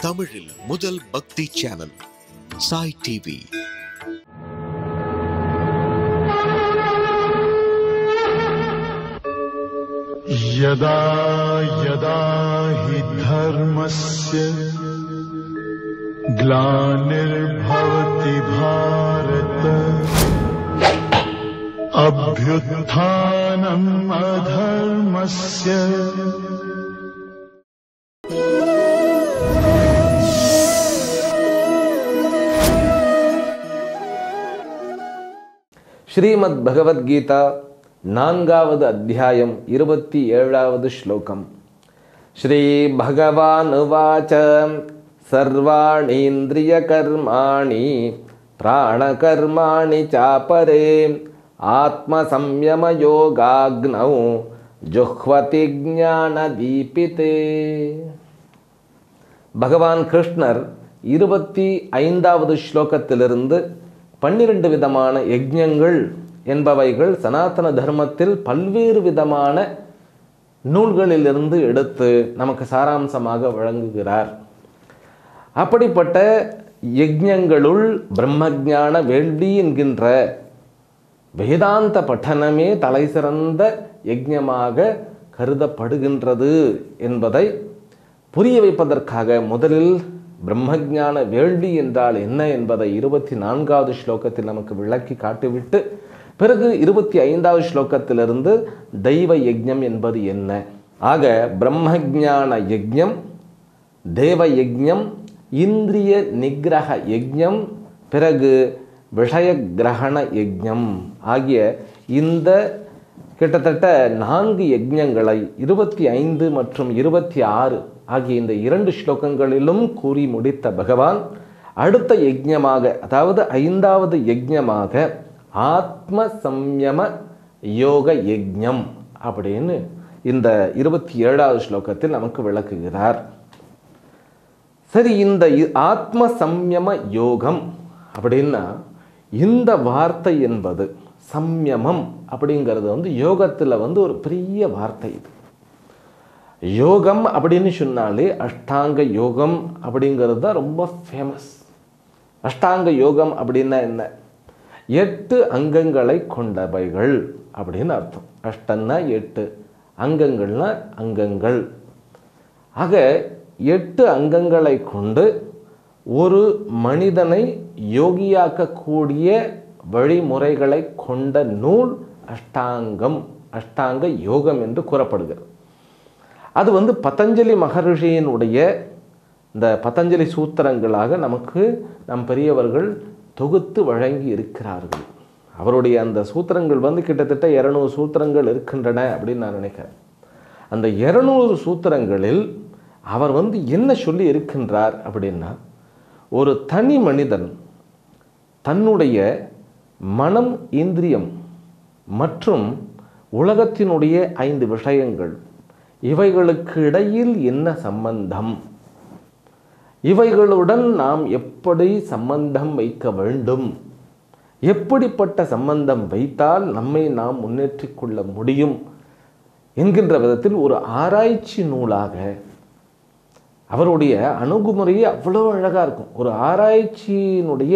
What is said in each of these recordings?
தமிழில் முதல் பக்தி சேனல் சாய் டிவி. यदा यदा हि धर्मस्य ग्लानिर्भवति भारत अभ्युत्थानम् अधर्मस्य ஸ்ரீமத் பகவத்கீதா நான்காவது அத்தியாயம் 27வது ஸ்லோகம். ஸ்ரீ பகவான் உவாச சர்வாணி இந்திரிய கர்மாணி பிராணகர்மாணி சாபரே ஆத்ம சம்யம யோகாக்னௌ ஜுஹ்வதி ஞான தீபிதே. பகவான் கிருஷ்ணர் 25வது ஸ்லோகத்திலிருந்து 12 விதமான யஜ்ஞங்கள் என்பவைகள் சனாதன தர்மத்தில் பல்வேறு விதமான நூல்களிலிருந்து எடுத்து நமக்கு சாராம்சமாக வழங்குகிறார். அப்படிப்பட்ட யஜ்ஞங்களுள் பிரம்மஞான வேள்வி என்கின்ற வேதாந்த பட்டனமே தலை சிறந்த யஜ்ஞமாக கருதப்படுகின்றது என்பதை புரிய வைப்பதற்காக முதலில் பிரம்மஞான வேள்வி என்றால் என்ன என்பதை 24வது ஸ்லோகத்தில் நமக்கு விளக்கி காட்டிவிட்டு பிறகு 25வது ஸ்லோகத்திலிருந்து தெய்வ யஜ்ஞம் என்பது என்ன, ஆக பிரம்மஞான யஜ்ஞம், தேவ யஜ்ஞம், இந்திரிய நிகிரக யஜ்ஞம், பிறகு விஷய கிரகண யஜ்ஞம் ஆகிய இந்த கிட்டத்தட்ட 4 யஜ்ஞங்களை 25 மற்றும் 26 ஆகிய இந்த 2 ஸ்லோகங்களிலும் கூறி முடித்த பகவான் அடுத்த யஜ்ஞமாக, அதாவது 5வது யஜ்ஞமாக ஆத்ம சம்யம யோக யஜ்ஞம் அப்படின்னு இந்த 27வது ஸ்லோகத்தில் நமக்கு விளக்குகிறார். சரி, இந்த ஆத்ம சம்யம யோகம் அப்படின்னா இந்த வார்த்தை என்பது சம்யமம் அப்படிங்கிறது யோகத்தில் ஒரு பெரிய வார்த்தை. இது யோகம் அப்படின்னு சொன்னாலே அஷ்டாங்க யோகம் அப்படிங்கிறது தான் ரொம்ப ஃபேமஸ். அஷ்டாங்க யோகம் அப்படின்னா என்ன? 8 அங்கங்களை கொண்டவைகள் அப்படின்னு அர்த்தம். அஷ்டன்னா 8, அங்கங்கள்னா அங்கங்கள். ஆக 8 அங்கங்களை கொண்டு ஒரு மனிதனை யோகியாக்கக்கூடிய வழிமுறைகளை கொண்ட நூல் அஷ்டாங்கம், அஷ்டாங்க யோகம் என்று கூறப்படுகிறது. அது பதஞ்சலி மகரிஷியினுடைய இந்த பதஞ்சலி சூத்திரங்களாக நமக்கு நம் பெரியவர்கள் தொகுத்து வழங்கி இருக்கிறார்கள். அவருடைய அந்த சூத்திரங்கள் கிட்டத்தட்ட 200 சூத்திரங்கள் இருக்கின்றன அப்படின்னு நான் நினைக்கிறேன். அந்த 200 சூத்திரங்களில் அவர் என்ன சொல்லி இருக்கின்றார் அப்படின்னா, ஒரு தனி மனிதன் தன்னுடைய மனம், இந்திரியம் மற்றும் உலகத்தினுடைய 5 விஷயங்கள், இவைகளுக்கு இடையில் என்ன சம்பந்தம், இவைகளுடன் நாம் எப்படி சம்பந்தம் வைக்க வேண்டும், எப்படிப்பட்ட சம்பந்தம் வைத்தால் நம்மை நாம் முன்னேற்றிக் கொள்ள முடியும் என்கின்ற விதத்தில் ஒரு ஆராய்ச்சி நூலாக அவருடைய அணுகுமுறையே அவ்வளோ அழகாக இருக்கும். ஒரு ஆராய்ச்சியினுடைய,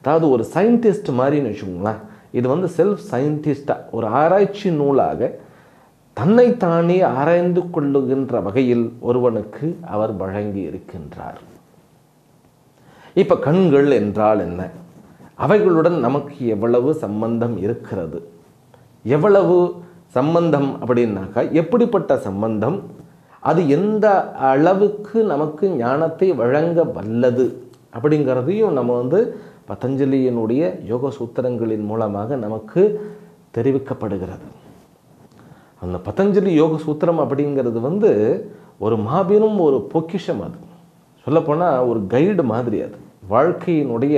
அதாவது ஒரு சயின்டிஸ்ட் மாதிரின்னு வச்சுக்கோங்களேன். இது செல்ஃப் சயின்டிஸ்டாக ஒரு ஆராய்ச்சி நூலாக தன்னைத்தானே ஆராய்ந்து கொள்ளுகின்ற வகையில் ஒருவனுக்கு அவர் வழங்கி இருக்கின்றார். இப்போ கண்கள் என்றால் என்ன, அவைகளுடன் நமக்கு எவ்வளவு சம்பந்தம் இருக்கிறது, எவ்வளவு சம்பந்தம் அப்படின்னாக்கா எப்படிப்பட்ட சம்பந்தம், அது எந்த அளவுக்கு நமக்கு ஞானத்தை வழங்க வல்லது அப்படிங்கிறதையும் நம்ம பதஞ்சலியினுடைய யோக சூத்திரங்களின் மூலமாக நமக்கு தெரிவிக்கப்படுகிறது. அந்த பதஞ்சலி யோக சூத்திரம் அப்படிங்கிறது ஒரு மாபெரும் ஒரு பொக்கிஷம். அது சொல்லப்போனால் ஒரு கைடு மாதிரி, அது வாழ்க்கையினுடைய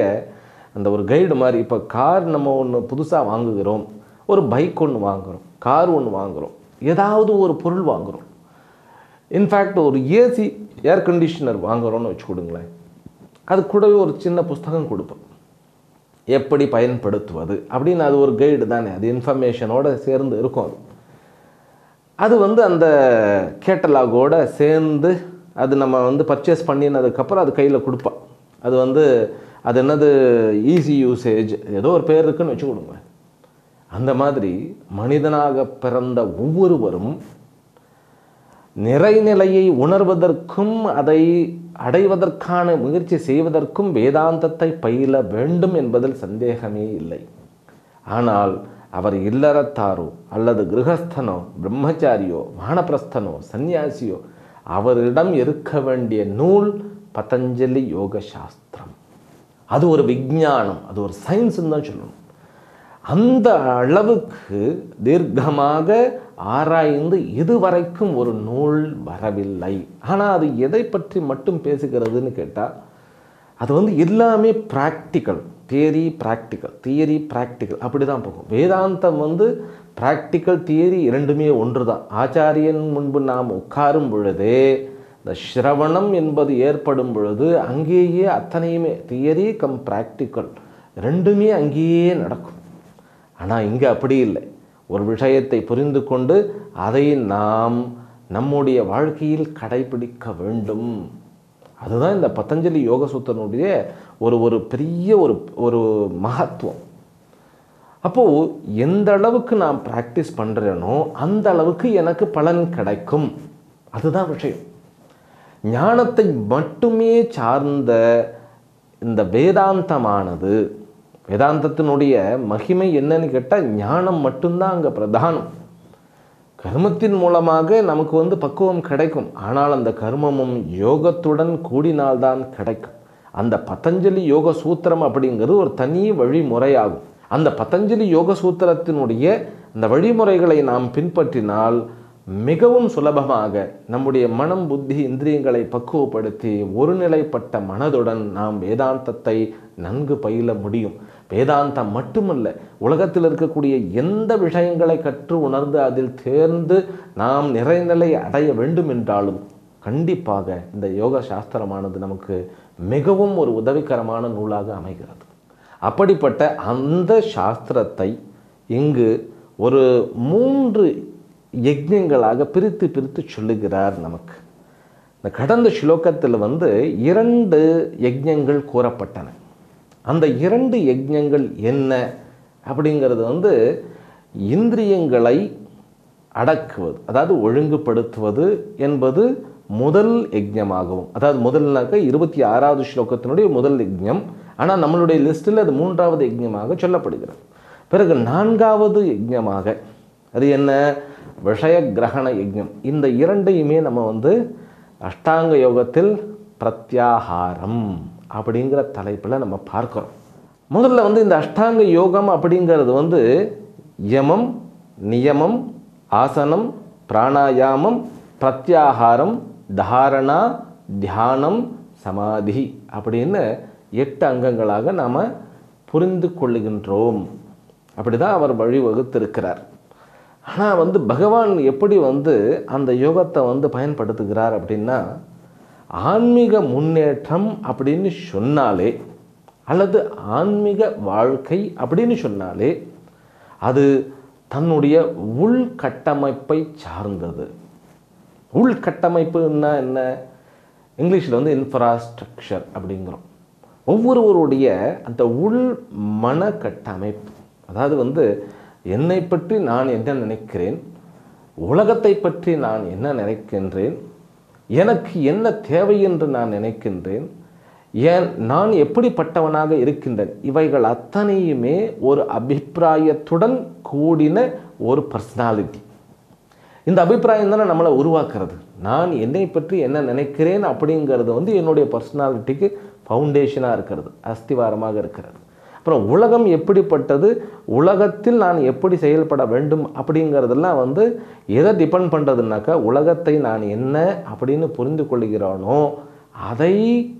அந்த ஒரு கைடு மாதிரி. இப்போ கார் நம்ம ஒன்று புதுசாக வாங்குகிறோம், ஒரு பைக் ஒன்று வாங்குகிறோம், கார் ஒன்று வாங்குகிறோம், ஏதாவது ஒரு பொருள் வாங்குகிறோம். இன்ஃபேக்ட் ஒரு ஏசி ஏர் கண்டிஷனர் வாங்குகிறோன்னு வச்சுக்கொடுங்களேன், அது கூடவே ஒரு சின்ன புஸ்தகம் கொடுப்போம், எப்படி பயன்படுத்துவது அப்படின்னு. அது ஒரு கைடு தானே, அது இன்ஃபர்மேஷனோடு சேர்ந்து இருக்கும். அது அந்த கேட்டலாகோடு சேர்ந்து அது நம்ம வந்து பர்ச்சேஸ் பண்ணினதுக்கப்புறம் அது கையில் கொடுப்பான். அது வந்து அது என்னது ஈஸி யூசேஜ் ஏதோ ஒரு பேர் இருக்குன்னு வச்சு கொடுங்க. அந்த மாதிரி மனிதனாக பிறந்த ஒவ்வொருவரும் நிறைநிலையை உணர்வதற்கும் அதை அடைவதற்கான முயற்சி செய்வதற்கும் வேதாந்தத்தை பயில வேண்டும் என்பதில் சந்தேகமே இல்லை. ஆனால் அவர் இல்லறத்தாரோ அல்லது கிரகஸ்தனோ பிரம்மச்சாரியோ வானப்பிரஸ்தனோ சந்நியாசியோ அவரிடம் இருக்க வேண்டிய நூல் பதஞ்சலி யோக சாஸ்திரம். அது ஒரு விஞ்ஞானம், அது ஒரு சயின்ஸ்ன்னு தான் சொல்லணும். அந்த அளவுக்கு தீர்க்கமாக ஆராய்ந்து இதுவரைக்கும் ஒரு நூல் வரவில்லை. ஆனால் அது எதை பற்றி மட்டும் பேசுகிறதுன்னு கேட்டால் அது வந்து எல்லாமே ப்ராக்டிக்கல், தியரி ப்ராக்டிக்கல் அப்படி தான் போகும். வேதாந்தம் வந்து ப்ராக்டிக்கல் தியரி இரண்டுமே ஒன்று தான். ஆச்சாரியன் முன்பு நாம் உட்காரும் பொழுதே இந்த ஸ்ரவணம் என்பது ஏற்படும் பொழுது அங்கேயே அத்தனையுமே தியரி கம் ப்ராக்டிக்கல் ரெண்டுமே அங்கேயே நடக்கும். ஆனால் இங்கே அப்படி இல்லை. ஒரு விஷயத்தை புரிந்து கொண்டு அதை நாம் நம்முடைய வாழ்க்கையில் கடைபிடிக்க வேண்டும். அதுதான் இந்த பதஞ்சலி யோக சூத்திரனுடைய ஒரு பெரிய ஒரு மகத்துவம். அப்போது எந்த அளவுக்கு நான் ப்ராக்டிஸ் பண்ணுறேனோ அந்த அளவுக்கு எனக்கு பலன் கிடைக்கும். அதுதான் விஷயம். ஞானத்தை மட்டுமே சார்ந்த இந்த வேதாந்தமானது, வேதாந்தத்தினுடைய மகிமை என்னன்னு கேட்டால் ஞானம் மட்டும்தான் அங்கே பிரதானம். கர்மத்தின் மூலமாக நமக்கு வந்து பக்குவம் கிடைக்கும். ஆனால் அந்த கர்மமும் யோகத்துடன் கூடினால்தான் கிடைக்கும். அந்த பதஞ்சலி யோக சூத்திரம் அப்படிங்கிறது ஒரு தனி வழிமுறையாகும். அந்த பதஞ்சலி யோக சூத்திரத்தினுடைய அந்த வழிமுறைகளை நாம் பின்பற்றினால் மிகவும் சுலபமாக நம்முடைய மனம் புத்தி இந்திரியங்களை பக்குவப்படுத்தி ஒருநிலைப்பட்ட மனதுடன் நாம் வேதாந்தத்தை நன்கு பயில முடியும். வேதாந்தம் மட்டுமல்ல, உலகத்தில் இருக்கக்கூடிய எந்த விஷயங்களை கற்று உணர்ந்து அதில் தேர்ந்து நாம் நிறைநிலை அடைய வேண்டும் என்றாலும் கண்டிப்பாக இந்த யோக சாஸ்திரமானது நமக்கு மிகவும் ஒரு உதவிகரமான நூலாக அமைகிறது. அப்படிப்பட்ட அந்த சாஸ்திரத்தை இங்கு ஒரு 3 யஜ்ஞங்களாக பிரித்து சொல்லுகிறார் நமக்கு. இந்த கடந்த ஸ்லோகத்தில் வந்து 2 யஜ்ஞங்கள் கூறப்பட்டன. அந்த 2 யஜ்ஞங்கள் என்ன அப்படிங்கிறது வந்து இந்திரியங்களை அடக்குவது, அதாவது ஒழுங்குபடுத்துவது என்பது முதல் யஜ்ஞமாகவும், அதாவது முதல்னாக்க 26வது ஸ்லோகத்தினுடைய முதல் யஜ்ஞம். ஆனால் நம்மளுடைய லிஸ்ட்டில் அது 3வது யஜ்ஞமாக சொல்லப்படுகிறது. பிறகு 4வது யஜ்ஞமாக அது என்ன? விஷய கிரகண யஜ்ஞம். இந்த 2ஐயுமே நம்ம வந்து அஷ்டாங்க யோகத்தில் பிரத்யாகாரம் அப்படிங்கிற தலைப்பில் நம்ம பார்க்குறோம். முதல்ல வந்து இந்த அஷ்டாங்க யோகம் அப்படிங்கிறது வந்து யமம், நியமம், ஆசனம், பிராணாயாமம், பிரத்யாகாரம், தாரணா, தியானம், சமாதி அப்படின்னு 8 அங்கங்களாக நாம் புரிந்து கொள்ளுகின்றோம். அப்படி தான் அவர் வழிவகுத்திருக்கிறார். ஆனால் வந்து பகவான் எப்படி வந்து அந்த யோகத்தை வந்து பயன்படுத்துகிறார் அப்படின்னா, ஆன்மீக முன்னேற்றம் அப்படின்னு சொன்னாலே அல்லது ஆன்மீக வாழ்க்கை அப்படின்னு சொன்னாலே அது தன்னுடைய உள்கட்டமைப்பை சார்ந்தது. உள்கட்டமைப்புன்னா என்ன? இங்கிலீஷில் வந்து இன்ஃப்ராஸ்ட்ரக்சர் அப்படிங்கிறோம். ஒவ்வொருவருடைய அந்த உள் மன கட்டமைப்பு, அதாவது வந்து என்னை பற்றி நான் என்ன நினைக்கிறேன், உலகத்தை பற்றி நான் என்ன நினைக்கின்றேன், எனக்கு என்ன தேவை என்று நான் நினைக்கின்றேன், நான் எப்படிப்பட்டவனாக இருக்கின்றேன், இவைகள் அத்தனையுமே ஒரு அபிப்பிராயத்துடன் கூடின ஒரு பர்சனாலிட்டி. இந்த அபிப்பிராயம் தானே நம்மளை உருவாக்குறது. நான் என்னை பற்றி என்ன நினைக்கிறேன் அப்படிங்கிறது வந்து என்னுடைய பர்சனாலிட்டிக்கு ஃபவுண்டேஷனாக இருக்கிறது, அஸ்திவாரமாக இருக்கிறது. அப்புறம் உலகம் எப்படிப்பட்டது, உலகத்தில் நான் எப்படி செயல்பட வேண்டும் அப்படிங்கிறதெல்லாம் வந்து எதை டிபெண்ட் பண்ணுறதுனாக்கா, உலகத்தை நான் என்ன அப்படின்னு புரிந்து கொள்கிறானோ அதை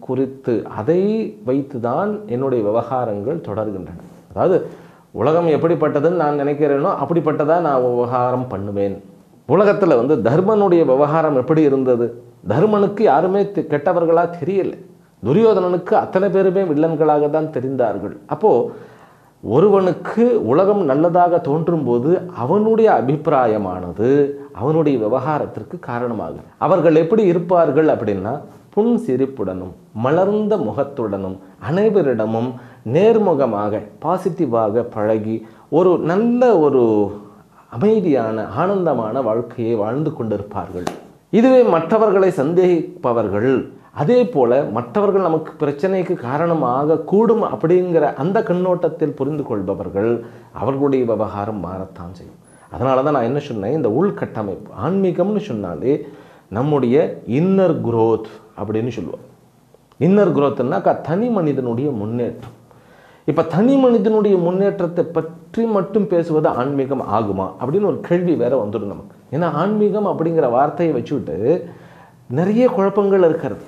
குறித்து, அதை வைத்து தான் என்னுடைய விவகாரங்கள் தொடர்கின்றன. அதாவது உலகம் எப்படிப்பட்டதுன்னு நான் நினைக்கிறேனோ அப்படிப்பட்டதாக நான் விவகாரம் பண்ணுவேன். உலகத்தில் வந்து தர்மனுடைய விவகாரம் எப்படி இருந்தது? தர்மனுக்கு யாருமே கெட்டவர்களாக தெரியலை. துரியோதனனுக்கு அத்தனை பேருமே வில்லன்களாக தான் தெரிந்தார்கள். அப்போது ஒருவனுக்கு உலகம் நல்லதாக தோன்றும் போது அவனுடைய அபிப்பிராயமானது அவனுடைய விவகாரத்திற்கு காரணமாகும். அவர்கள் எப்படி இருப்பார்கள் அப்படின்னா, புன் சிரிப்புடனும் மலர்ந்த முகத்துடனும் அனைவரிடமும் நேர்முகமாக பாசிட்டிவாக பழகி ஒரு நல்ல ஒரு அமைதியான ஆனந்தமான வாழ்க்கையை வாழ்ந்து கொண்டிருப்பார்கள். இதுவே மற்றவர்களை சந்தேகிப்பவர்கள், அதே போல மற்றவர்கள் நமக்கு பிரச்சனைக்கு காரணமாக கூடும் அப்படிங்கிற அந்த கண்ணோட்டத்தில் புரிந்து கொள்பவர்கள், அவர்களுடைய விவகாரம் மாறத்தான் செய்யும். அதனால தான் நான் என்ன சொன்னேன், இந்த உள்கட்டமைப்பு ஆன்மீகம்னு சொன்னாலே நம்முடைய இன்னர் குரோத் அப்படின்னு சொல்லுவோம். இன்னர் குரோத்னாக்கா தனி மனிதனுடைய முன்னேற்றம். இப்போ தனி மனிதனுடைய முன்னேற்றத்தை பற்றி மட்டும் பேசுவது ஆன்மீகம் ஆகுமா அப்படின்னு ஒரு கேள்வி வேற வந்துடும் நமக்கு. ஏன்னா ஆன்மீகம் அப்படிங்கிற வார்த்தையை வச்சுக்கிட்டு நிறைய குழப்பங்கள் இருக்கிறது.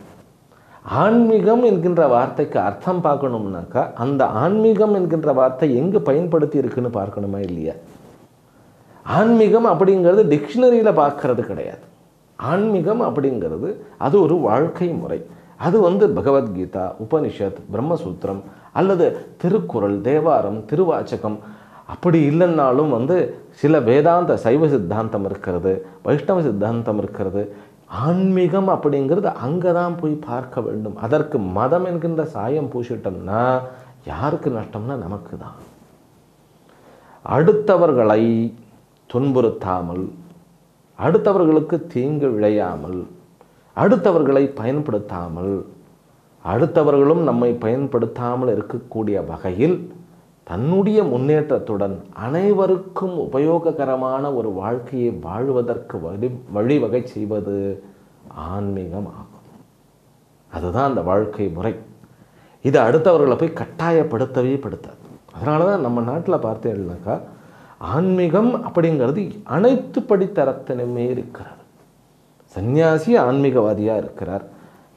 ஆன்மீகம் என்கின்ற வார்த்தைக்கு அர்த்தம் பார்க்கணும்னாக்கா அந்த ஆன்மீகம் என்கின்ற வார்த்தை எங்கே பயன்படுத்தி இருக்குன்னு பார்க்கணுமா இல்லையா? ஆன்மீகம் அப்படிங்கிறது டிக்ஷனரியில் பார்க்கறது கிடையாது. ஆன்மீகம் அப்படிங்கிறது அது ஒரு வாழ்க்கை முறை. அது பகவத்கீதா, உபனிஷத், பிரம்மசூத்திரம் அல்லது திருக்குறள், தேவாரம், திருவாச்சகம், அப்படி இல்லைன்னாலும் சில வேதாந்த சைவ சித்தாந்தம் இருக்கிறது, வைஷ்ணவ சித்தாந்தம் இருக்கிறது. ஆன்மீகம் அப்படிங்கிறது அங்கே தான் போய் பார்க்க வேண்டும். அதற்கு மதம் என்கின்ற சாயம் பூசிட்டோம்னா யாருக்கு நஷ்டம்னா நமக்கு தான். அடுத்தவர்களை துன்புறுத்தாமல், அடுத்தவர்களுக்கு தீங்கு விளையாமல், அடுத்தவர்களை பயன்படுத்தாமல், அடுத்தவர்களும் நம்மை பயன்படுத்தாமல் இருக்கக்கூடிய வகையில் தன்னுடைய முன்னேற்றத்துடன் அனைவருக்கும் உபயோககரமான ஒரு வாழ்க்கையை வாழ்வதற்கு வழிவகை செய்வது ஆன்மீகம் ஆகும். அதுதான் அந்த வாழ்க்கை முறை. இது அடுத்தவர்களை போய் கட்டாயப்படுத்தவே படுத்தாது. அதனால தான் நம்ம நாட்டில் பார்த்தீங்கன்னாக்கா ஆன்மீகம் அப்படிங்கிறது அனைத்து படித்தரத்திலுமே இருக்கிறார். சன்னியாசி ஆன்மீகவாதியாக இருக்கிறார்,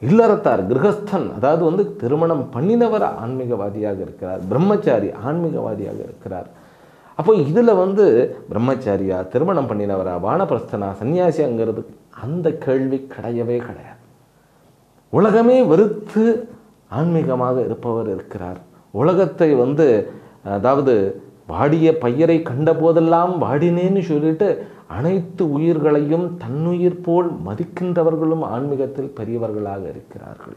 இல்லறத்தார் கிரகஸ்தன் அதாவது திருமணம் பண்ணினவர் ஆன்மீகவாதியாக இருக்கிறார், பிரம்மச்சாரி ஆன்மீகவாதியாக இருக்கிறார். அப்போ இதில் பிரம்மச்சாரியா, திருமணம் பண்ணினவரா, வானப்பிரஸ்தனா, சன்னியாசிங்கிறது அந்த கேள்வி கிடையவே கிடையாது. உலகமே வெறுத்து ஆன்மீகமாக இருப்பவர் இருக்கிறார். உலகத்தை அதாவது வாடிய பையரை கண்ட போதெல்லாம் வாடினேன்னு சொல்லிட்டு அனைத்து உயிர்களையும் தன்னுயிர் போல் மதிக்கின்றவர்களும் ஆன்மீகத்தில் பெரியவர்களாக இருக்கிறார்கள்.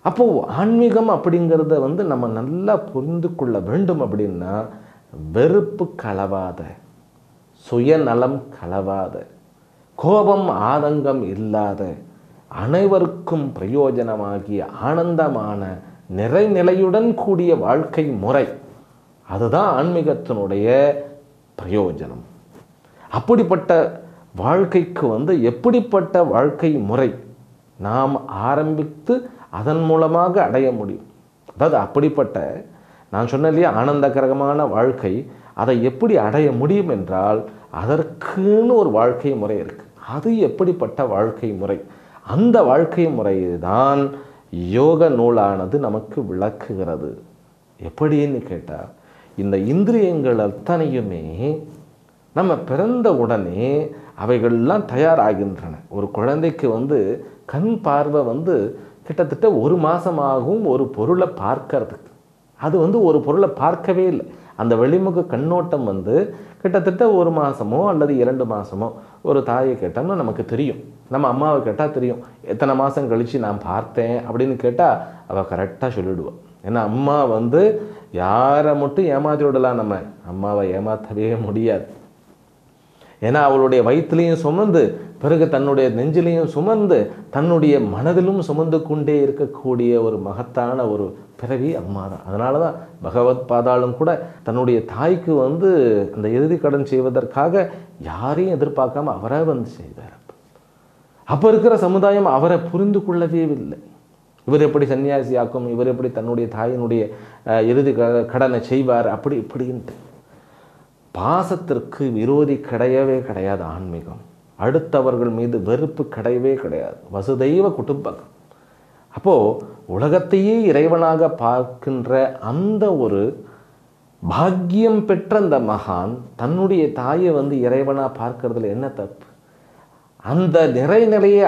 அப்போது ஆன்மீகம் அப்படிங்கிறத நம்ம நல்லா புரிந்து கொள்ள வேண்டும். அப்படின்னா வெறுப்பு கலவாத, சுயநலம் கலவாத, கோபம் ஆதங்கம் இல்லாத, அனைவருக்கும் பிரயோஜனமாகிய ஆனந்தமான நிறைநிலையுடன் கூடிய வாழ்க்கை முறை, அதுதான் ஆன்மீகத்தினுடைய பிரயோஜனம். அப்படிப்பட்ட வாழ்க்கைக்கு எப்படிப்பட்ட வாழ்க்கை முறை நாம் ஆரம்பித்து அதன் மூலமாக அடைய முடியும். அதாவது அப்படிப்பட்ட நான் சொன்ன இல்லையா ஆனந்தகரமான வாழ்க்கை, அதை எப்படி அடைய முடியும் என்றால் அதற்குன்னு ஒரு வாழ்க்கை முறை இருக்குது. அது எப்படிப்பட்ட வாழ்க்கை முறை? அந்த வாழ்க்கை முறையை தான் யோக நூலானது நமக்கு விளக்குகிறது. எப்படின்னு கேட்டால், இந்த இந்திரியங்கள் அத்தனையுமே நம்ம பிறந்த உடனே அவைகள்லாம் தயாராகின்றன. ஒரு குழந்தைக்கு கண் பார்வை கிட்டத்தட்ட 1 மாதமாகும் ஒரு பொருளை பார்க்கறதுக்கு. அது ஒரு பொருளை பார்க்கவே இல்லை. அந்த வெளிமுக கண்ணோட்டம் கிட்டத்தட்ட 1 மாதமோ அல்லது 2 மாதமோ ஒரு தாயை கேட்டோம்னா நமக்கு தெரியும். நம்ம அம்மாவை கேட்டால் தெரியும், எத்தனை மாதம் கழித்து நான் பார்த்தேன் அப்படின்னு கேட்டால் அவள் கரெக்டாக சொல்லிவிடுவாள். ஏன்னா அம்மா யாரை மட்டும் ஏமாற்றி விடலாம், நம்ம அம்மாவை ஏமாற்றவே முடியாது. ஏன்னா அவளுடைய வயிற்றுலையும் சுமந்து, பிறகு தன்னுடைய நெஞ்சிலையும் சுமந்து, தன்னுடைய மனதிலும் சுமந்து கொண்டே இருக்கக்கூடிய ஒரு மகத்தான ஒரு பிறவி அம்மா தான். அதனால தான் பகவத் பாதாளும் கூட தன்னுடைய தாய்க்கு அந்த இறுதி கடன் செய்வதற்காக யாரையும் எதிர்பார்க்காம அவரை செய்தார். அப்போ இருக்கிற சமுதாயம் அவரை புரிந்து கொள்ளவே இல்லை. இவர் எப்படி சன்னியாசியாக்கும், இவர் எப்படி தன்னுடைய தாயினுடைய இறுதி கடனை செய்வார், அப்படி இப்படின்ட்டு. பாசத்திற்கு விரோதி கிடையவே கிடையாது ஆன்மீகம். அடுத்தவர்கள் மீது வெறுப்பு கிடையவே கிடையாது. வசுதெய்வ குடும்பகம். அப்போது உலகத்தையே இறைவனாக பார்க்கின்ற அந்த ஒரு பாக்கியம் பெற்ற அந்த மகான் தன்னுடைய தாயை இறைவனாக பார்க்கறதுல என்ன தப்பு? அந்த நிறைநிலையை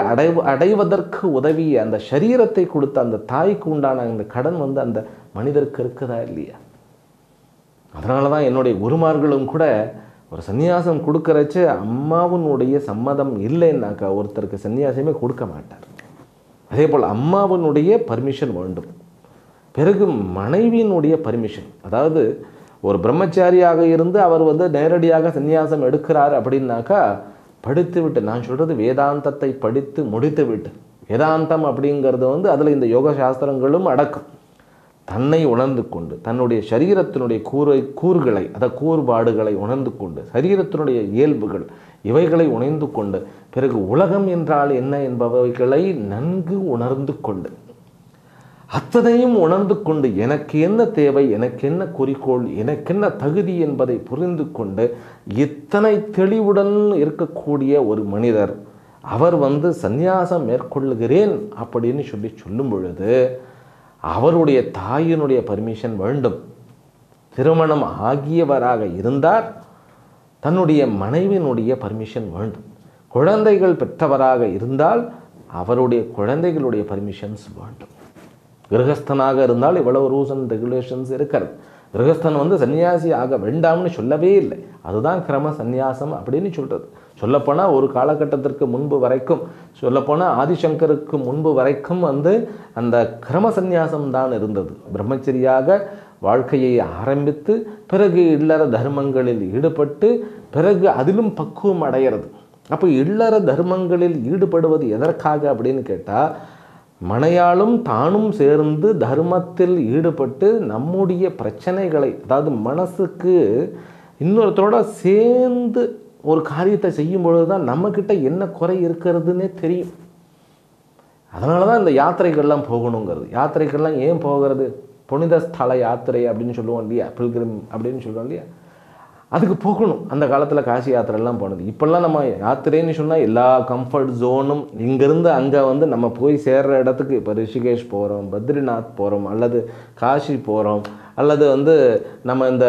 அடைவதற்கு உதவிய அந்த சரீரத்தை கொடுத்த அந்த தாய்க்கு உண்டான அந்த கடன் அந்த மனிதருக்கு இருக்குதா இல்லையா? அதனால தான் என்னுடைய குருமார்களும் கூட ஒரு சந்நியாசம் கொடுக்கறச்சு அம்மாவினுடைய சம்மதம் இல்லைன்னாக்கா ஒருத்தருக்கு சந்நியாசமே கொடுக்க மாட்டார். அதே போல் அம்மாவினுடைய பர்மிஷன் வேண்டும். பிறகு மனைவியினுடைய பர்மிஷன். அதாவது ஒரு பிரம்மச்சாரியாக இருந்து அவர் நேரடியாக சந்நியாசம் எடுக்கிறார் அப்படின்னாக்கா படித்து விட்டு, நான் சொல்கிறது வேதாந்தத்தை படித்து முடித்து விட்டு, வேதாந்தம் அப்படிங்கிறது அதில் இந்த யோக சாஸ்திரங்களும் அடக்கம். தன்னை உணர்ந்து கொண்டு தன்னுடைய சரீரத்தினுடைய கூறுகளை கூறுபாடுகளை உணர்ந்து கொண்டு சரீரத்தினுடைய இயல்புகள் இவைகளை உணர்ந்து கொண்டு பிறகு உலகம் என்றால் என்ன என்பவைகளை நன்கு உணர்ந்து கொண்டு அத்தனையும் உணர்ந்து கொண்டு எனக்கு என்ன தேவை, எனக்கு என்ன குறிக்கோள், எனக்கு என்ன தகுதி என்பதை புரிந்து கொண்டு இத்தனை தெளிவுடன் இருக்கக்கூடிய ஒரு மனிதர் அவர் சந்நியாசம் மேற்கொள்ளுகிறேன் அப்படின்னு சொல்லும் பொழுது அவருடைய தாயினுடைய பர்மிஷன் வேண்டும். திருமணம் ஆகியவராக இருந்தார் தன்னுடைய மனைவியினுடைய பர்மிஷன் வேண்டும். குழந்தைகள் பெற்றவராக இருந்தால் அவருடைய குழந்தைகளுடைய பர்மிஷன்ஸ் வேண்டும். கிரகஸ்தனாக இருந்தால் இவ்வளவு ரூல்ஸ் அண்ட் ரெகுலேஷன்ஸ் இருக்கிறது. கிரகஸ்தன் சன்னியாசி ஆக வேண்டாம்னு சொல்லவே இல்லை. அதுதான் கிரம சந்நியாசம் அப்படின்னு சொல்கிறது. சொல்லப்போனால் ஒரு காலகட்டத்திற்கு முன்பு வரைக்கும், சொல்லப்போனால் ஆதிசங்கருக்கு முன்பு வரைக்கும் அந்த கிரம சந்நியாசம் தான் இருந்தது. பிரம்மச்சரியாக வாழ்க்கையை ஆரம்பித்து பிறகு இல்லற தர்மங்களில் ஈடுபட்டு பிறகு அதிலும் பக்குவம் அடைகிறது. அப்போ இல்லற தர்மங்களில் ஈடுபடுவது எதற்காக அப்படின்னு கேட்டால், மனையாளும் தானும் சேர்ந்து தர்மத்தில் ஈடுபட்டு நம்முடைய பிரச்சனைகளை, அதாவது மனசுக்கு இன்னொருத்தரோட சேர்ந்து ஒரு காரியத்தை செய்யும் பொழுது தான் நம்மக்கிட்ட என்ன குறை இருக்கிறதுனே தெரியும். அதனால தான் இந்த யாத்திரைகள்லாம் போகணுங்கிறது. யாத்திரைகள்லாம் ஏன் போகிறது? புனித ஸ்தல யாத்திரை அப்படின்னு சொல்லுவோம் இல்லையா, பில்கிரிம் அப்படின்னு சொல்லுவோம் இல்லையா, அதுக்கு போகணும். அந்த காலத்தில் காசி யாத்திரைலாம் போனது. இப்போல்லாம் நம்ம யாத்திரைன்னு சொன்னால் எல்லா கம்ஃபர்ட் ஜோனும் இங்கேருந்து அங்கே நம்ம போய் சேர்கிற இடத்துக்கு, இப்போ ரிஷிகேஷ் போகிறோம், பத்ரிநாத் போகிறோம், அல்லது காஷி போகிறோம், அல்லது நம்ம இந்த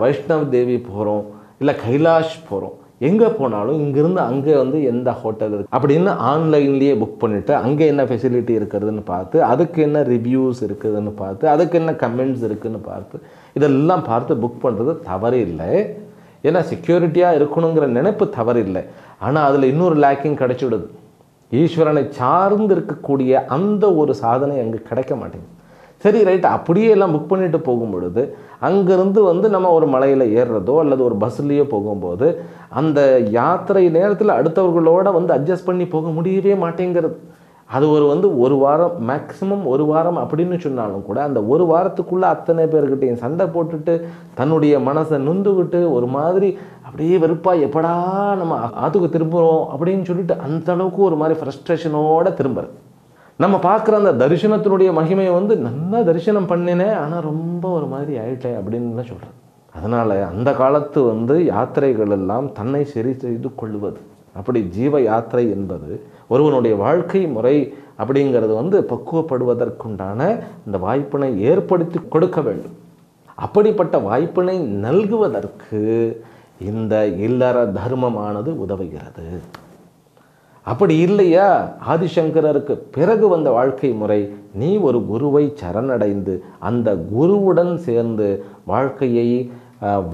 வைஷ்ணவ் தேவி போகிறோம், இல்லை கைலாஷ் போகிறோம். எங்கே போனாலும் இங்கேருந்து அங்கே எந்த ஹோட்டல் இருக்குது அப்படின்னு ஆன்லைன்லேயே புக் பண்ணிவிட்டு அங்கே என்ன ஃபெசிலிட்டி இருக்கிறதுன்னு பார்த்து, அதுக்கு என்ன ரிவ்யூஸ் இருக்குதுன்னு பார்த்து, அதுக்கு என்ன கமெண்ட்ஸ் இருக்குதுன்னு பார்த்து, இதெல்லாம் பார்த்து புக் பண்ணுறது தவறு இல்லை. ஏன்னா செக்யூரிட்டியாக இருக்கணுங்கிற நினைப்பு தவறு இல்லை. ஆனால் அதில் இன்னொரு லேக்கிங் கிடச்சிடுது. ஈஸ்வரனை சார்ந்து இருக்கக்கூடிய அந்த ஒரு சாதனை அங்கே கிடைக்க மாட்டேங்குது. சரி ரைட், அப்படியே எல்லாம் புக் பண்ணிட்டு போகும் பொழுது அங்கேருந்து நம்ம ஒரு மலையில் ஏறுறதோ அல்லது ஒரு பஸ்லேயோ போகும்போது அந்த யாத்திரை நேரத்தில் அடுத்தவர்களோட அட்ஜஸ்ட் பண்ணி போக முடியவே மாட்டேங்கிறது. அது ஒரு வாரம், மேக்ஸிமம் ஒரு வாரம் அப்படின்னு சொன்னாலும் கூட அந்த ஒரு வாரத்துக்குள்ளே அத்தனை பேர்கிட்டையும் சண்டை போட்டுட்டு தன்னுடைய மனசை நொந்துக்கிட்டு ஒரு மாதிரி அப்படியே வெறுப்பாக எப்படா நம்ம ஆத்துக்கு திரும்புகிறோம் அப்படின்னு சொல்லிட்டு அந்த அளவுக்கு ஒரு மாதிரி ஃப்ரஸ்ட்ரேஷனோடு திரும்புறது. நம்ம பார்க்குற அந்த தரிசனத்தினுடைய மகிமையை நல்லா தரிசனம் பண்ணினேன், ஆனால் ரொம்ப ஒரு மாதிரி ஆயிட்டேன் அப்படின்னு தான் சொல்கிறது. அதனால் அந்த காலத்து யாத்திரைகள் எல்லாம் தன்னை சரி செய்து கொள்வது. அப்படி ஜீவ யாத்திரை என்பது ஒருவனுடைய வாழ்க்கை முறை அப்படிங்கிறது பக்குவப்படுவதற்குண்டான இந்த வாய்ப்பினை ஏற்படுத்தி கொடுக்க வேண்டும். அப்படிப்பட்ட வாய்ப்பினை நல்குவதற்கு இந்த இல்லற தர்மமானது உதவுகிறது. அப்படி இல்லையா, ஆதிசங்கரருக்கு பிறகு வந்த வாழ்க்கை முறை, நீ ஒரு குருவை சரணடைந்து அந்த குருவுடன் சேர்ந்து வாழ்க்கையை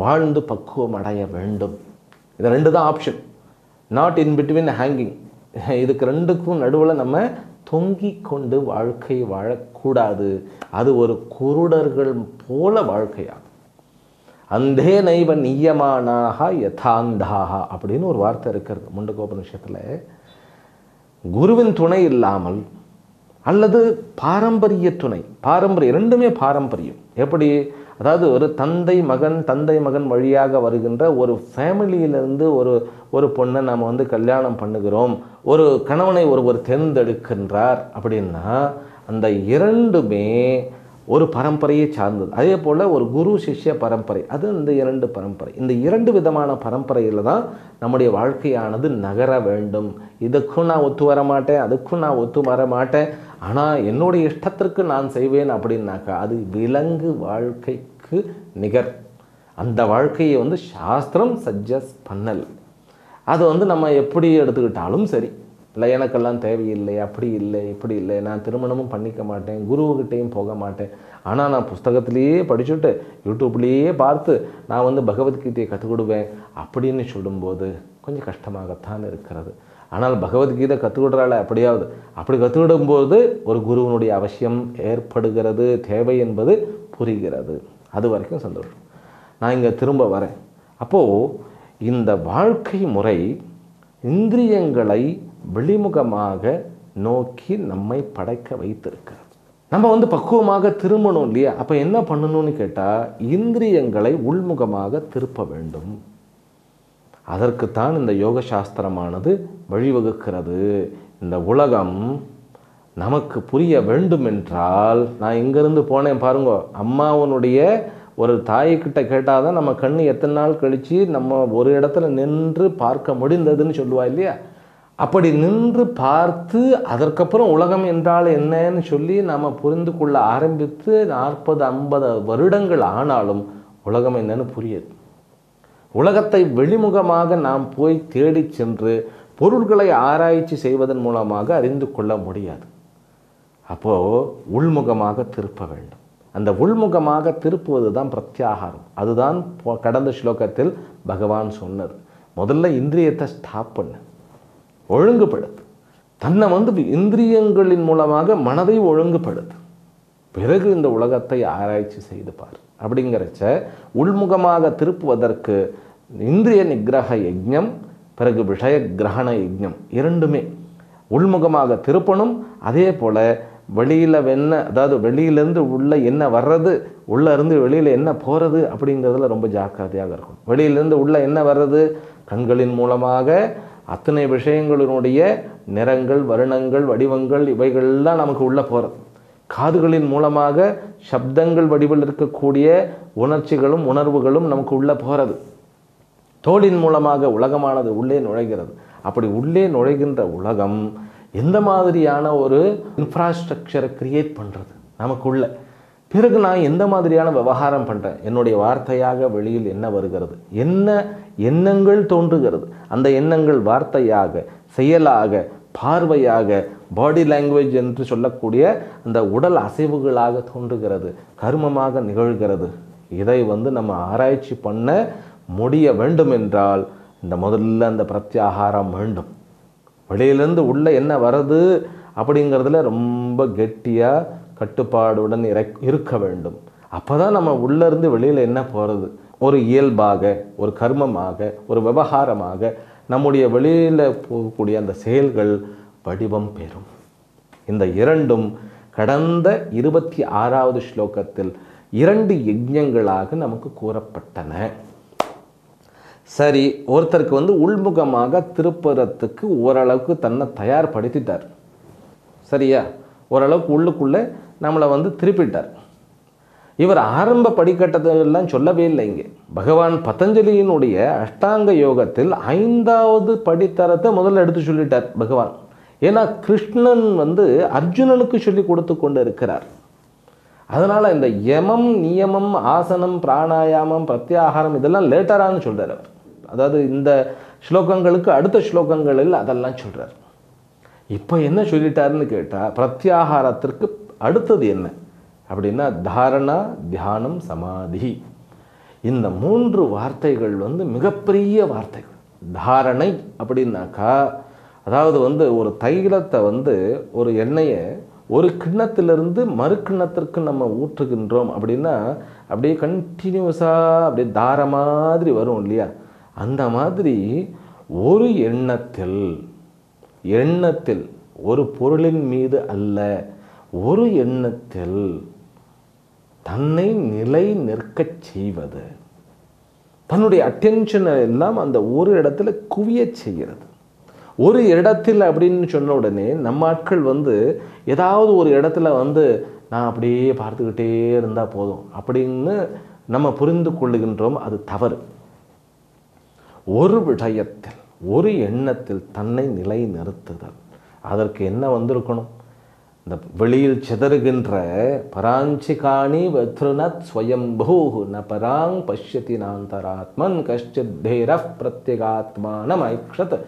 வாழ்ந்து பக்குவம் அடைய வேண்டும். இது ரெண்டு தான் option, not in between hanging. இதுக்கு ரெண்டுக்கும் நடுவில் நம்ம தொங்கி கொண்டு வாழ்க்கை வாழக்கூடாது. அது ஒரு குருடர்கள் போல வாழ்க்கையாகும். அந்தே நைவ நியமானாக யதாந்தாக அப்படின்னு ஒரு வார்த்தை இருக்கிறது முண்டகோபனிஷத்தில். குருவின் துணை இல்லாமல் அல்லது பாரம்பரிய துணை, பாரம்பரியம் ரெண்டுமே பாரம்பரியம். எப்படி, அதாவது ஒரு தந்தை மகன் வழியாக வருகின்ற ஒரு ஃபேமிலியிலிருந்து ஒரு பொண்ணை நாம் கல்யாணம் பண்ணுகிறோம், ஒரு கணவனை ஒருவர் தேர்ந்தெடுக்கின்றார் அப்படின்னா அந்த இரண்டுமே ஒரு பரம்பரையை சார்ந்தது. அதே போல் ஒரு குரு சிஷ்ய பரம்பரை, அது இந்த இரண்டு பரம்பரை. இந்த இரண்டு விதமான பரம்பரையில் தான் நம்முடைய வாழ்க்கையானது நகர வேண்டும். இதுக்கும் நான் ஒத்து வர மாட்டேன், அதுக்கும் நான் ஒத்து வர மாட்டேன், ஆனால் என்னுடைய இஷ்டத்திற்கு நான் செய்வேன் அப்படின்னாக்கா அது விலங்கு வாழ்க்கைக்கு நிகர். அந்த வாழ்க்கையை சாஸ்திரம் சஜஸ்ட் பண்ணல். அது நம்ம எப்படி எடுத்துக்கிட்டாலும் சரி, இல்லை எனக்கெல்லாம் தேவையில்லை, அப்படி இல்லை, இப்படி இல்லை, நான் திருமணமும் பண்ணிக்க மாட்டேன், குருவுக்கிட்டேயும் போக மாட்டேன், ஆனால் நான் புஸ்தகத்திலேயே படிச்சுட்டு யூடியூப்லேயே பார்த்து நான் வந்து பகவத்கீதையை கற்றுக்கிடுவேன் அப்படின்னு சொல்லும்போது கொஞ்சம் கஷ்டமாகத்தான் இருக்கிறது. ஆனால் பகவத்கீதை கற்றுக்கிடுறாள் அப்படியாவது அப்படி கற்றுக்கிடும்போது ஒரு குருவினுடைய அவசியம் ஏற்படுகிறது, தேவை என்பது புரிகிறது. அது வரைக்கும் சந்தோஷம். நான் இங்கே திரும்ப வரேன். அப்போது இந்த வாழ்க்கை முறை இந்திரியங்களை வெளிமுகமாக நோக்கி நம்மை படைக்க வைத்திருக்கிறது. நம்ம வந்து பக்குவமாக திரும்பணும் இல்லையா? அப்போ என்ன பண்ணணும்னு கேட்டால் இந்திரியங்களை உள்முகமாக திருப்ப வேண்டும். அதற்குத்தான் இந்த யோக சாஸ்திரமானது வழிவகுக்கிறது. இந்த உலகம் நமக்கு புரிய வேண்டும் என்றால், நான் இங்கேருந்து போனேன் பாருங்க, அம்மாவனுடைய ஒரு தாய்கிட்ட கேட்டால் தான் நம்ம கண்ணு எத்தனை நாள் கழித்து நம்ம ஒரு இடத்துல நின்று பார்க்க முடிந்ததுன்னு சொல்லுவா இல்லையா? அப்படி நின்று பார்த்து அதற்கப்புறம் உலகம் என்றால் என்னன்னு சொல்லி நம்ம புரிந்து கொள்ள ஆரம்பித்து 40-50 வருடங்கள் ஆனாலும் உலகம் என்னன்னு புரியுது. உலகத்தை வெளிமுகமாக நாம் போய் தேடி சென்று பொருள்களை ஆராய்ச்சி செய்வதன் மூலமாக அறிந்து கொள்ள முடியாது. அப்போது உள்முகமாக திருப்ப வேண்டும். அந்த உள்முகமாக திருப்புவது தான் பிரத்யாகாரம். அதுதான் கடந்த ஸ்லோகத்தில் பகவான் சொன்னது. முதல்ல இந்திரியத்தை ஸ்டாப் பண்ணு, ஒழுங்குபடுத்து. தன்னை வந்து இந்திரியங்களின் மூலமாக மனதை ஒழுங்குபடுத்து. பிறகு இந்த உலகத்தை ஆராய்ச்சி செய்து பார். அப்படிங்கிறச்ச உள்முகமாக திருப்புவதற்கு இந்திரிய நிகிரக யஜ்ஞம், பிறகு விஷய கிரகண யஜ்ஞம் இரண்டுமே உள்முகமாக திருப்பணும். அதே போல் வெளியில் அதாவது வெளியிலேருந்து உள்ள என்ன வர்றது, உள்ளே இருந்து வெளியில் என்ன போகிறது அப்படிங்கிறதுல ரொம்ப ஜாக்கிரதையாக இருக்கும். வெளியிலேருந்து உள்ள என்ன வர்றது, கண்களின் மூலமாக அத்தனை விஷயங்களினுடைய நிறங்கள், வருணங்கள், வடிவங்கள் இவைகள்லாம் நமக்கு உள்ளே போகிறது. காதுகளின் மூலமாக சப்தங்கள் வடிவில் இருக்கக்கூடிய உணர்ச்சிகளும் உணர்வுகளும் நமக்கு உள்ளே போகிறது. தோலின் மூலமாக உலகமானது உள்ளே நுழைகிறது. அப்படி உள்ளே நுழைகின்ற உலகம் எந்த மாதிரியான ஒரு இன்ஃப்ராஸ்ட்ரக்சரை கிரியேட் பண்ணுறது நமக்குள்ள. பிறகு நான் எந்த மாதிரியான விவகாரம் பண்ணுறேன், என்னுடைய வார்த்தையாக வெளியில் என்ன வருகிறது, என்ன எண்ணங்கள் தோன்றுகிறது, அந்த எண்ணங்கள் வார்த்தையாக, செயலாக, பார்வையாக, பாடி லாங்குவேஜ் என்று சொல்லக்கூடிய அந்த உடல் அசைவுகளாக தோன்றுகிறது, கர்மமாக நிகழ்கிறது. இதை வந்து நம்ம ஆராய்ச்சி பண்ண முடிய வேண்டும் என்றால் இந்த முதல்ல அந்த பிரத்யாகாரம் வேண்டும். வெளியிலேருந்து உள்ளே என்ன வருது அப்படிங்கிறதுல ரொம்ப கெட்டியாக கட்டுப்பாடுடன் இருக்க வேண்டும். அப்போ தான் நம்ம உள்ளேருந்து வெளியில் என்ன போகிறது, ஒரு இயல்பாக, ஒரு கர்மமாக, ஒரு விவகாரமாக நம்முடைய வெளியில் போகக்கூடிய அந்த செயல்கள் வடிவம் பெறும். இந்த இரண்டும் கடந்த 26வது ஸ்லோகத்தில் 2 யஜ்ஞங்களாக நமக்கு கூறப்பட்டன. சரி, ஒருத்தருக்கு வந்து உள்முகமாக திருப்புறத்துக்கு ஓரளவுக்கு தன்னை தயார்படுத்திட்டார். சரியா? ஓரளவுக்கு உள்ளுக்குள்ளே நம்மளை வந்து திருப்பிட்டார். இவர் ஆரம்ப படிக்கட்டதெல்லாம் சொல்லவே இல்லை. இங்கே பகவான் பதஞ்சலியினுடைய அஷ்டாங்க யோகத்தில் 5வது படித்தரத்தை முதல்ல எடுத்து சொல்லிட்டார் பகவான். ஏன்னா கிருஷ்ணன் வந்து அர்ஜுனனுக்கு சொல்லி கொடுத்து கொண்டு இருக்கிறார். அதனால் இந்த யமம், நியமம், ஆசனம், பிராணாயாமம், பிரத்யாகாரம் இதெல்லாம் லேட்டரானு சொல்கிறார் அவர். அதாவது இந்த ஸ்லோகங்களுக்கு அடுத்த ஸ்லோகங்களில் அதெல்லாம் சொல்கிறார். இப்போ என்ன சொல்லிட்டாருன்னு கேட்டால், பிரத்யாகாரத்திற்கு அடுத்தது என்ன அப்படின்னா தாரணா, தியானம், சமாதி. இந்த 3 வார்த்தைகள் வந்து மிகப்பெரிய வார்த்தைகள். தாரணை அப்படின்னாக்கா, அதாவது வந்து ஒரு தைலத்தை வந்து ஒரு எண்ணெயை ஒரு கிண்ணத்திலிருந்து மறு கிண்ணத்திற்கு நம்ம ஊற்றுகின்றோம் அப்படின்னா அப்படியே கண்டினியூஸாக அப்படியே தார மாதிரி வரும் இல்லையா? அந்த மாதிரி ஒரு எண்ணத்தில் ஒரு பொருளின் மீது அல்ல, ஒரு எண்ணத்தில் தன்னை நிலை நிற்கச் செய்வது, தன்னுடைய அட்டென்ஷனை எல்லாம் அந்த ஒரு இடத்துல குவிய செய்கிறது. ஒரு இடத்தில் அப்படின்னு சொன்ன உடனே நம்ம ஆட்கள் வந்து ஏதாவது ஒரு இடத்துல வந்து நான் அப்படியே பார்த்துக்கிட்டே இருந்தால் போதும் அப்படின்னு நம்ம புரிந்து கொள்ளுகின்றோம். அது தவறு. ஒரு விடயத்தில், ஒரு எண்ணத்தில் தன்னை நிலை நிறுத்துதல். அதற்கு என்ன வந்திருக்கணும்? இந்த வெளியில் சிதறுகின்ற பராஞ்சிகாணி வத்ருனத் ஸ்வயம்பூ ந பராங் பஷ்யதி நாந்தராத்மன் கஷ்டித் தேர பிரத்யேகாத்மானம் ஐக்ஷத்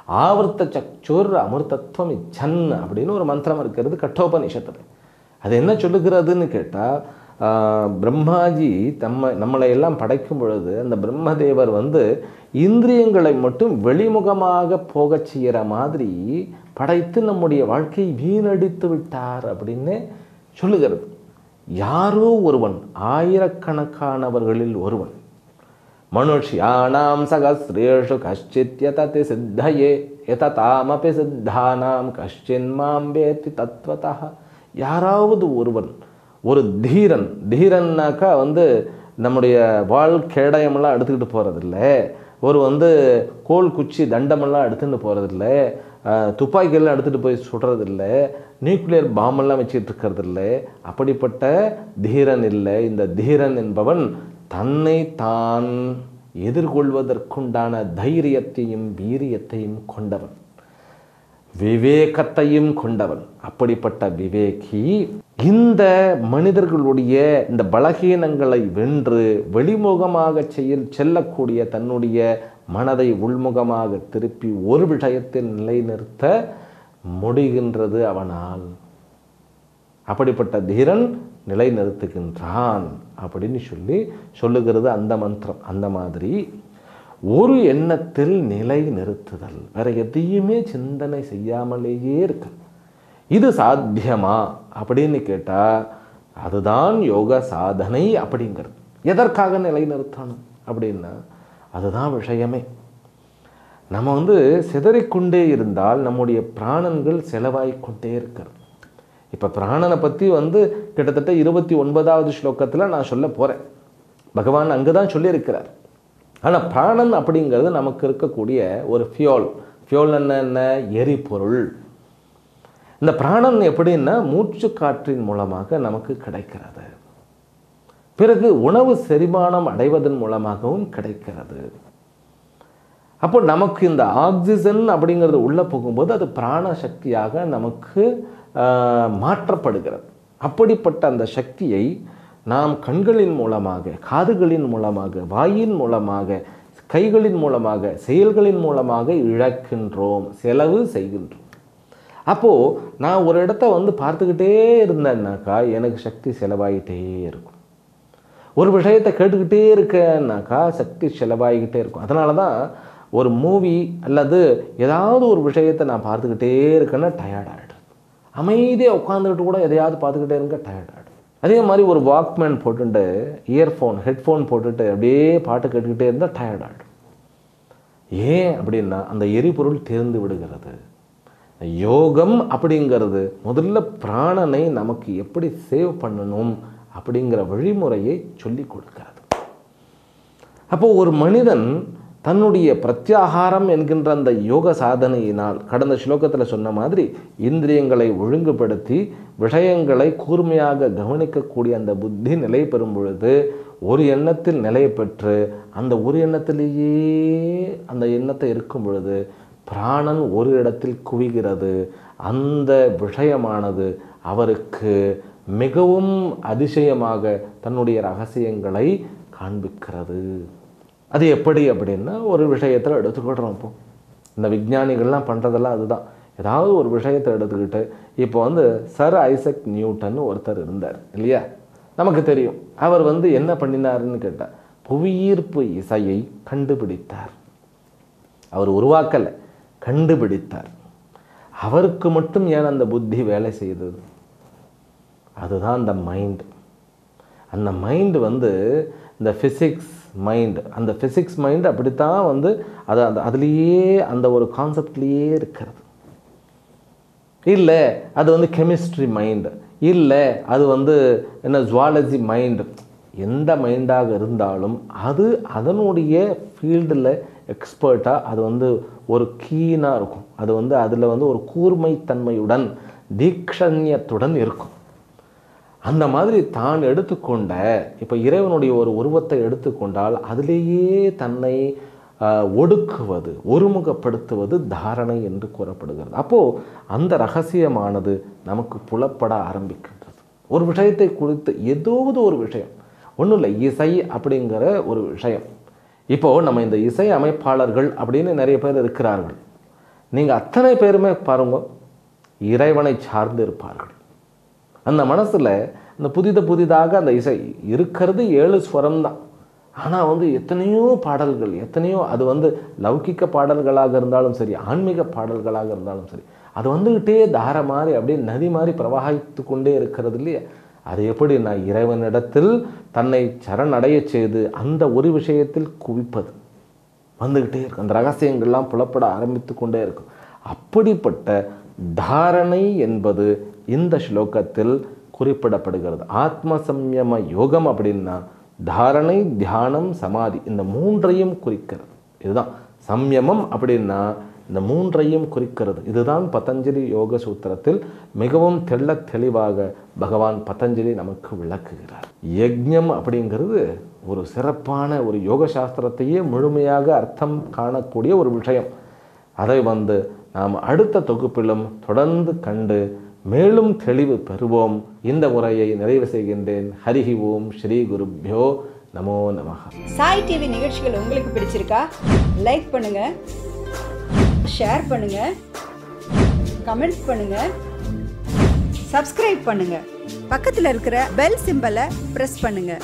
ஆவர்த்த சக்சோர் அமிர்தத்வம் இச்சன் அப்படின்னு ஒரு மந்திரம் இருக்கிறது கட்டோபனிஷத்தில். அது என்ன சொல்லுகிறதுன்னு கேட்டால், பிரம்மாஜி நம்மளை எல்லாம் படைக்கும் பொழுது அந்த பிரம்மதேவர் வந்து இந்திரியங்களை மட்டும் வெளிமுகமாக போகச் செய்கிற மாதிரி படைத்து நம்முடைய வாழ்க்கையை வீணடித்து விட்டார் அப்படின்னு சொல்லுகிறது. யாரோ ஒருவன், ஆயிரக்கணக்கானவர்களில் ஒருவன், மனுஷ்யானாம் சகஸ்ரேஷு கஷ்டித் யததி சித்தயே யததாமபி சித்தானாம் கஷ்டின் மாம் வேத்தி தத்வதா. யாராவது ஒருவன், ஒரு தீரன்னாக்கா வந்து நம்முடைய வாழ் கேடயமெல்லாம் எடுத்துக்கிட்டு போகிறதில்ல, ஒரு வந்து கோல் குச்சி தண்டமெல்லாம் எடுத்துகிட்டு போகிறதில்ல, துப்பாக்கியெல்லாம் எடுத்துகிட்டு போய் சுடுறதில்ல, நியூக்ளியர் பாம்பெல்லாம் வச்சுக்கிட்டு இருக்கிறதில்ல. அப்படிப்பட்ட தீரன் இல்லை. இந்த தீரன் என்பவன் தன்னை தான் எதிர்கொள்வதற்குண்டான தைரியத்தையும் வீரியத்தையும் கொண்டவன், விவேகத்தையும் கொண்டவன். அப்படிப்பட்ட விவேகி இந்த இந்த பலகீனங்களை வென்று வெளிமுகமாக செல்லக்கூடிய தன்னுடைய மனதை உள்முகமாக திருப்பி ஒரு விஷயத்தில் நிலைநிறுத்த முடிகின்றது அவனால். அப்படிப்பட்ட தீரன் நிலைநிறுத்துகின்றான் அப்படின்னு சொல்லுகிறது அந்த மந்திரம். அந்த மாதிரி ஒரு எண்ணத்தில் நிலை நிறுத்துதல், வேற எதையுமே சிந்தனை செய்யாமலேயே இருக்கு. இது சாத்தியமா அப்படின்னு கேட்டால் அதுதான் யோக சாதனை அப்படிங்கிறது. எதற்காக நிலைநிறுத்தணும் அப்படின்னா அதுதான் விஷயமே. நம்ம வந்து சிதறிக்கொண்டே இருந்தால் நம்முடைய பிராணன்கள் செலவாய்க்கொண்டே இருக்கிறது. இப்போ பிராணனை பற்றி வந்து கிட்டத்தட்ட 29வது ஸ்லோகத்தில் நான் சொல்ல போகிறேன். பகவான் அங்கே தான் சொல்லியிருக்கிறார். ஆனால் பிராணன் அப்படிங்கிறது நமக்கு இருக்கக்கூடிய ஒரு ஃபியோல் என்ன எரிபொருள். இந்த பிராணன் எப்படின்னா மூச்சு காற்றின் மூலமாக நமக்கு கிடைக்கிறது. பிறகு உணவு செரிமானம் அடைவதன் மூலமாகவும் கிடைக்கிறது. அப்போ நமக்கு இந்த ஆக்சிஜன் அப்படிங்கிறது உள்ளே போகும்போது அது பிராண சக்தியாக நமக்கு மாற்றப்படுகிறது. அப்படிப்பட்ட அந்த சக்தியை நாம் கண்களின் மூலமாக, காதுகளின் மூலமாக, வாயின் மூலமாக, கைகளின் மூலமாக, செயல்களின் மூலமாக இழக்கின்றோம், செலவு செய்கின்றோம். அப்போது நான் ஒரு இடத்த வந்து பார்த்துக்கிட்டே இருந்தேன்னாக்கா எனக்கு சக்தி செலவாகிட்டே இருக்கும். ஒரு விஷயத்தை கேட்டுக்கிட்டே இருக்கேன்னாக்கா சக்தி செலவாகிக்கிட்டே இருக்கும். அதனால தான் ஒரு மூவி அல்லது ஏதாவது ஒரு விஷயத்தை நான் பார்த்துக்கிட்டே இருக்கேன்னா டயர்ட் ஆகிடும். அமைதியாக உட்காந்துக்கிட்டு கூட எதையாவது பார்த்துக்கிட்டே இருக்க டயர்ட் ஆகிடும். அதே மாதிரி ஒரு வாக்மேன் போட்டுட்டு ஹெட்ஃபோன் போட்டுட்டு அப்படியே பாட்டு கேட்டுக்கிட்டே இருந்தால் டயர்ட் ஆகிடும். ஏன் அப்படின்னா அந்த எரிபொருள் தேர்ந்து விடுகிறது. யோகம் அப்படிங்கிறது முதல்ல பிராணனை நமக்கு எப்படி சேவ் பண்ணணும் அப்படிங்கிற வழிமுறையை சொல்லி கொடுக்கிறது. அப்போ ஒரு மனிதன் தன்னுடைய பிரத்யாகாரம் என்கின்ற அந்த யோக சாதனையினால் கடந்த ஸ்லோகத்தில் சொன்ன மாதிரி இந்திரியங்களை ஒழுங்குபடுத்தி விஷயங்களை கூர்மையாக கவனிக்கக்கூடிய அந்த புத்தி நிலை பெறும் பொழுது ஒரு எண்ணத்தில் நிலை பெற்று அந்த ஒரு எண்ணத்திலேயே அந்த எண்ணத்தை இருக்கும் பொழுது பிராணன் ஒரு இடத்தில் குவிகிறது. அந்த விஷயமானது அவருக்கு மிகவும் அதிசயமாக தன்னுடைய ரகசியங்களை காண்பிக்கிறது. அது எப்படி அப்படின்னா ஒரு விஷயத்தில் எடுத்துக்கிடுறோம். இப்போ இந்த விஞ்ஞானிகள்லாம் பண்ணுறதெல்லாம் அதுதான். ஏதாவது ஒரு விஷயத்தை எடுத்துக்கிட்டு இப்போ வந்து சர் ஐசக் நியூட்டன் ஒருத்தர் இருந்தார் இல்லையா, நமக்கு தெரியும். அவர் வந்து என்ன பண்ணினாருன்னு கேட்டால் புவியீர்ப்பு இசையை கண்டுபிடித்தார். அவர் உருவாக்கலை, கண்டுபிடித்தார். அவருக்கு மட்டும் ஏன் அந்த புத்தி வேலை செய்தது? அதுதான் அந்த மைண்ட். அந்த மைண்டு வந்து இந்த ஃபிசிக்ஸ் மைண்டு, அந்த ஃபிசிக்ஸ் மைண்டு அப்படித்தான் வந்து அதுலேயே அந்த ஒரு கான்செப்ட்லேயே இருக்கிறது. இல்லை அது வந்து கெமிஸ்ட்ரி மைண்டு, இல்லை அது வந்து என்ன ஜுவாலஜி மைண்டு. எந்த மைண்டாக இருந்தாலும் அது அதனுடைய ஃபீல்டில் எக்ஸ்பர்ட்டாக அது வந்து ஒரு கீனாக இருக்கும். அது வந்து அதில் வந்து ஒரு கூர்மைத்தன்மையுடன் தீக்ஷண்யத்துடன் இருக்கும். அந்த மாதிரி தான் எடுத்துக்கொண்ட இப்போ இறைவனுடைய ஒரு உருவத்தை எடுத்துக்கொண்டால் அதிலேயே தன்னை ஒடுக்குவது, ஒருமுகப்படுத்துவது தாரணை என்று கூறப்படுகிறது. அப்போது அந்த ரகசியமானது நமக்கு புலப்பட ஆரம்பிக்கின்றது. ஒரு விஷயத்தை குறித்து ஏதாவது ஒரு விஷயம், ஒன்றும் இல்லை, இசை அப்படிங்கிற ஒரு விஷயம். இப்போது நம்ம இந்த இசை அமைப்பாளர்கள் அப்படின்னு நிறைய பேர் இருக்கிறார்கள். நீங்கள் அத்தனை பேருமே பாருங்க இறைவனை சார்ந்து இருப்பார்கள். அந்த மனசில் இந்த புதிதாக அந்த இசை இருக்கிறது 7 ஸ்வரம் தான். ஆனால் எத்தனையோ பாடல்கள், எத்தனையோ அது லௌகிக்க பாடல்களாக இருந்தாலும் சரி, ஆன்மீக பாடல்களாக இருந்தாலும் சரி, அது வந்துக்கிட்டே தார மாதிரி அப்படியே நதி மாதிரி பிரவாகித்து கொண்டே இருக்கிறது இல்லையா? அது எப்படி நான் இறைவனிடத்தில் தன்னை சரணடைய செய்து அந்த ஒரு விஷயத்தில் குவிப்பது வந்துக்கிட்டே இருக்கும். அந்த ரகசியங்கள்லாம் புலப்பட ஆரம்பித்து கொண்டே இருக்கும். அப்படிப்பட்ட தாரணை என்பது இந்த ஸ்லோகத்தில் குறிப்பிடப்படுகிறது. ஆத்ம சம்யம யோகம் அப்படின்னா தாரணை, தியானம், சமாதி இந்த 3ஐயும் குறிக்கிறது. இதுதான் சம்யமம் அப்படின்னா இந்த 3ஐயும் குறிக்கிறது. இதுதான் பதஞ்சலி யோக சூத்திரத்தில் மிகவும் தெளிவாக பகவான் பதஞ்சலி நமக்கு விளக்குகிறார். யஜ்ஞம் அப்படிங்கிறது ஒரு சிறப்பான ஒரு யோக சாஸ்திரத்தையே முழுமையாக அர்த்தம் காணக்கூடிய ஒரு விஷயம். அதை நாம் அடுத்த தொகுப்பிலும் தொடர்ந்து கண்டு மேலும் தெளிவு பெறுவோம். இந்த முறையை நிறைவு செய்கின்றேன். ஹரிஹி ஓம் ஸ்ரீ குருப்யோ நமோ நமஹ. சாய் டிவி நிகழ்ச்சிகள் உங்களுக்கு பிடிச்சிருக்கா? லைக் பண்ணுங்க, ஷேர் பண்ணுங்க, கமெண்ட் பண்ணுங்க, சப்ஸ்கிரைப் பண்ணுங்க. பக்கத்தில் இருக்கிற பெல் சிம்பலை பிரஸ் பண்ணுங்க.